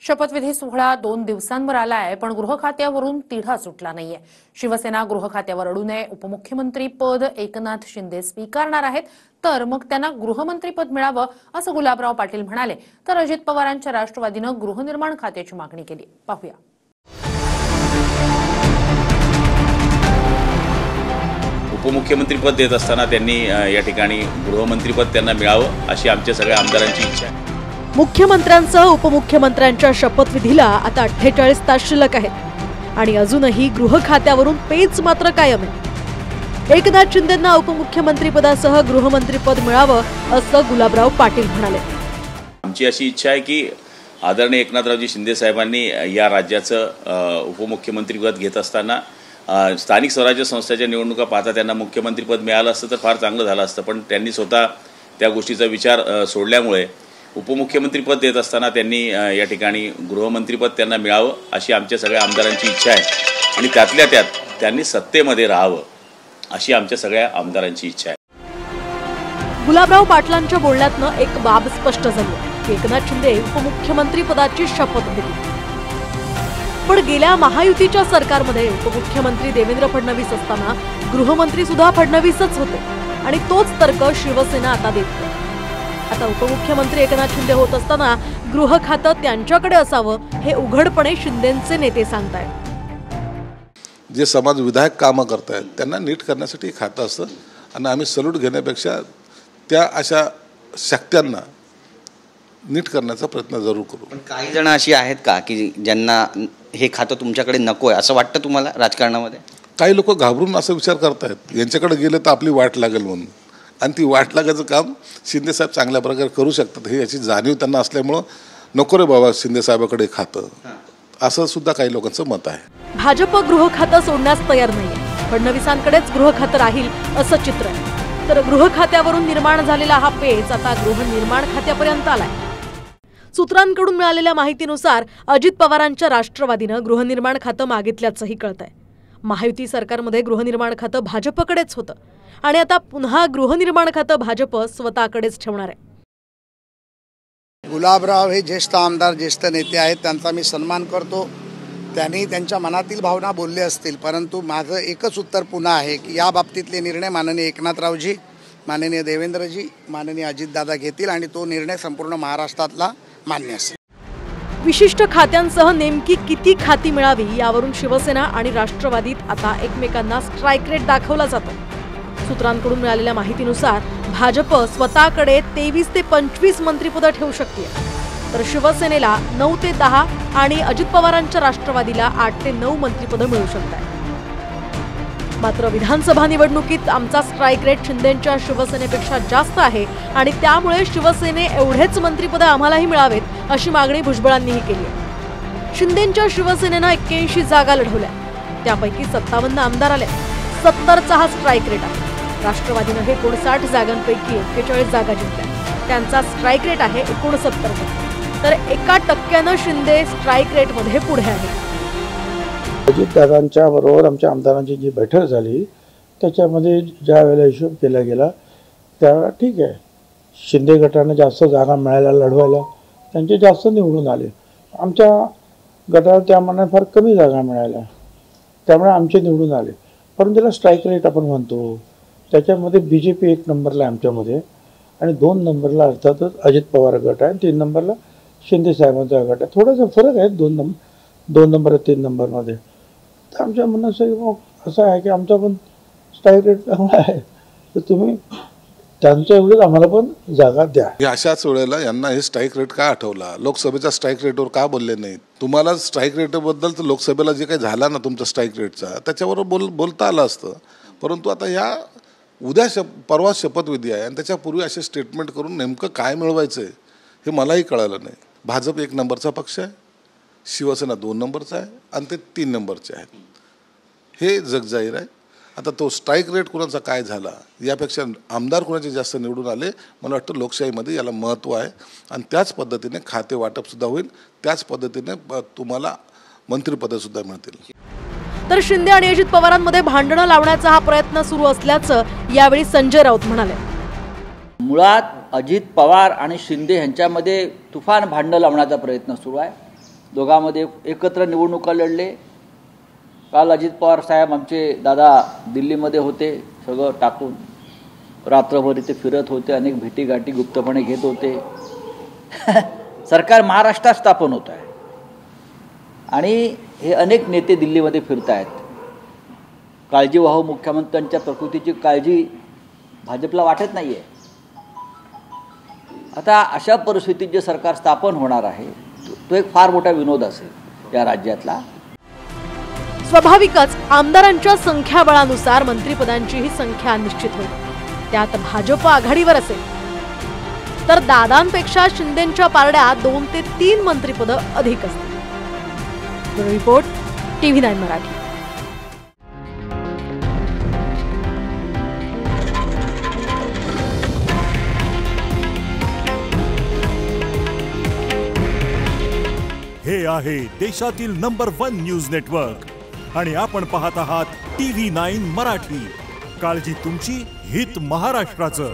शपथविधी सोहळा 2 दिवसांवर आलाय, पण गृह खात्यावरून तिढा सुटला नाहीये. शिवसेना गृह खात्यावर अडू नये, उपमुख्यमंत्री पद एकनाथ शिंदे स्वीकारणार आहेत, तर मग त्यांना गृहमंत्रीपद मिळावं असं गुलाबराव पाटील म्हणाले. तर अजित पवारांच्या राष्ट्रवादीनं गृहनिर्माण खात्याची मागणी केली. पाहूया. उपमुख्यमंत्रीपद देत असताना त्यांनी या ठिकाणी गृहमंत्रीपद त्यांना मिळावं अशी आमच्या सगळ्या आमदारांची इच्छा आहे. मुख्यमंत्र्यांसह उपमुख्यमंत्र्यांच्या शपथविधीला आता 48 तास शिल्लक आहेत आणि अजूनही गृह खात्यावरून पेच मात्र कायम आहे. एकनाथ शिंदेंना उपमुख्यमंत्रीपदासह गृहमंत्रीपद मिळावं असं गुलाबराव पाटील म्हणाले. आमची अशी इच्छा आहे की आदरणीय एकनाथरावजी शिंदे साहेबांनी या राज्याचं उपमुख्यमंत्रीपद घेत असताना स्थानिक स्वराज्य संस्थेच्या निवडणुका पाहता त्यांना मुख्यमंत्रीपद मिळालं असतं तर फार चांगलं झालं असतं, पण त्यांनी स्वतः त्या गोष्टीचा विचार सोडल्यामुळे उपमुख्यमंत्रीपद देत असताना त्यांनी या ठिकाणी गृहमंत्रीपद त्यांना मिळावं अशी आमच्या सगळ्या आमदारांची इच्छा आहे आणि त्यातल्या त्यात त्यांनी सत्तेमध्ये राहावं अशी आमच्या सगळ्या आमदारांची इच्छा आहे. गुलाबराव पाटलांच्या बोलण्यातनं एक बाब स्पष्ट झाली की एकनाथ शिंदे उपमुख्यमंत्री पदाची शपथ घेतली, पण गेल्या महायुतीच्या सरकारमध्ये उपमुख्यमंत्री देवेंद्र फडणवीस असताना गृहमंत्री सुद्धा फडणवीसच होते आणि तोच तर्क शिवसेना आता देते. आता उपमुख्यमंत्री एकनाथ शिंदे होत असताना गृह खातं त्यांच्याकडे असावं हे उघडपणे शिंदेंचे नेते सांगतायत. जे समाज विधायक कामं करतायत त्यांना नीट करण्यासाठी खातं असतं आणि आम्ही सल्यूट घेण्यापेक्षा त्या अशा शक्त्यांना नीट करण्याचा प्रयत्न जरूर करू. पण काही जण अशी आहेत का की ज्यांना हे खातं तुमच्याकडे नको आहे असं वाटतं तुम्हाला राजकारणामध्ये? काही लोक घाबरून असा विचार करतायत यांच्याकडे गेले तर आपली वाट लागेल म्हणून, आणि ती वाट लागायचं काम शिंदेसाहेब चांगल्या प्रकारे करू शकतात हे याची जाणीव त्यांना असल्यामुळं नको रे बाबा शिंदेसाहेबाकडे खातं, असं सुद्धा काही लोकांचं मत आहे. भाजप गृह खातं सोडण्यास तयार नाहीये. फडणवीसांकडेच गृह खातं राहील असं चित्र आहे. तर गृह खात्यावरून निर्माण झालेला हा पेच आता गृहनिर्माण खात्यापर्यंत आलाय. सूत्रांकडून मिळालेल्या माहितीनुसार अजित पवारांच्या राष्ट्रवादीनं गृहनिर्माण खातं मागितल्याचंही कळतंय. महायुती सरकारमध्ये गृहनिर्माण खातं भाजपकडेच होतं आणि आता पुन्हा गृहनिर्माण खातं भाजप स्वतःकडेच ठेवणार आहे. गुलाबराव हे ज्येष्ठ आमदार, ज्येष्ठ नेते आहेत, त्यांचा मी सन्मान करतो. त्यांनी त्यांच्या मनातील भावना बोलले असतील, परंतु माझं एकच उत्तर पुन्हा आहे की या बाबतीतले निर्णय माननीय एकनाथरावजी, माननीय देवेंद्रजी, माननीय अजितदादा घेतील आणि तो निर्णय संपूर्ण महाराष्ट्रातला मान्य असेल. विशिष्ट खात्यांसह नेमकी किती खाती मिळावी यावरून शिवसेना आणि राष्ट्रवादीत आता एकमेकांना स्ट्राईक रेट दाखवला जातो. सूत्रांकडून मिळालेल्या माहितीनुसार भाजप स्वतःकडे 23 ते 25 मंत्रिपदं ठेवू शकते, तर शिवसेनेला 9 ते 10 आणि अजित पवारांच्या राष्ट्रवादीला 8 ते 9 मंत्रिपदं मिळू शकतात. मात्र विधानसभा निवडणुकीत आमचा स्ट्राईक रेट शिंदेंच्या शिवसेनेपेक्षा जास्त आहे आणि त्यामुळे शिवसेने एवढेच मंत्रिपदं आम्हालाही मिळावेत अशी मागणी भुजबळांनीही केली आहे. शिंदेंच्या शिवसेनेनं 81 जागा लढवल्या, त्यापैकी 57 आमदार आले. 70चा हा स्ट्राईक रेट आहे. राष्ट्रवादीनं 59 जागांपैकी 41 जागा जिंकल्या, त्यांचा स्ट्राईक रेट आहे 69%. तर 1% शिंदे स्ट्राईक रेटमध्ये पुढे आहे. अजितदादांच्या बरोबर आमच्या आमदारांची जी बैठक झाली त्याच्यामध्ये ज्या वेळेला हिशोब केला गेला त्यावेळेला ठीक आहे, शिंदे गटाने जास्त जागा मिळायला लढवायला त्यांचे जास्त निवडून आले. आमच्या गटाला त्यामानाने फार कमी जागा मिळाल्या, त्यामुळे आमचे निवडून आले. परंतु त्याला स्ट्राईक रेट आपण म्हणतो, त्याच्यामध्ये BJP 1 नंबरला आहे आमच्यामध्ये आणि 2 नंबरला अर्थातच अजित पवार गट आहे, 3 नंबरला शिंदे साहेबांचा गट आहे. थोडासा फरक आहे 2 नंबर 3 नंबरमध्ये. तर आमच्या म्हणणं असं आहे की आमचा पण स्ट्राईक रेट चांगला आहे, तर तुम्ही त्यांच्या एवढंच आम्हाला पण जागा द्या. अशाच वेळेला यांना हे स्ट्राईक रेट का आठवला? लोकसभेच्या स्ट्राईक रेटवर का बोलले नाहीत? तुम्हाला स्ट्राईक रेटबद्दल तर लोकसभेला जे काही झाला ना तुमचा स्ट्राईक रेटचा त्याच्यावर बोलता आलं असतं, परंतु आता या उद्या परवा शपथविधी आहे आणि त्याच्यापूर्वी असे स्टेटमेंट करून नेमकं काय मिळवायचं आहे हे मलाही कळालं नाही. भाजप 1 नंबरचा पक्ष आहे, शिवसेना 2 नंबरचा आहे आणि ते 3 नंबरचे आहेत, हे जगजाहीर आहे. आता तो स्ट्राईक रेट कुणाचा काय झाला यापेक्षा आमदार कुणाचे जास्त निवडून आले, मला वाटतं लोकशाहीमध्ये याला महत्त्व आहे आणि त्याच पद्धतीने खाते वाटपसुद्धा होईल, त्याच पद्धतीने तुम्हाला मंत्रिपदसुद्धा मिळतील. तर शिंदे आणि अजित पवारांमध्ये भांडणं लावण्याचा हा प्रयत्न सुरू असल्याचं यावेळी संजय राऊत म्हणाले. मुळात अजित पवार आणि शिंदे यांच्यामध्ये तुफान भांडण लावण्याचा प्रयत्न सुरू आहे. दोघांमध्ये एकत्र निवडणुका लढले. काल अजित पवार साहेब आमचे दादा दिल्लीमध्ये होते, सगळं टाकून रात्रभर इथे फिरत होते, अनेक भेटीगाठी गुप्तपणे घेत होते. सरकार महाराष्ट्रात स्थापन होत आहे आणि हे अनेक नेते दिल्लीमध्ये फिरत आहेत. काळजीवाहू मुख्यमंत्र्यांच्या प्रकृतीची काळजी भाजपला वाटत नाही आहे. आता अशा परिस्थितीत जे सरकार स्थापन होणार आहे तो एक फार मोठा विनोद असेल या राज्यातला. स्वाभाविकच आमदारांच्या संख्याबळानुसार मंत्रिपदांचीही संख्या निश्चित होईल. त्यात भाजप आघाडीवर असेल तर दादांपेक्षा शिंदेंच्या पारड्या 2 ते 3 मंत्रिपद अधिक असतील. Bureau report, TV9 Marathi. हे आहे देशातील नंबर 1 न्यूज नेटवर्क आणि आपण पाहत आहात TV9 मराठी. काळजी तुमची, हित महाराष्ट्राचं.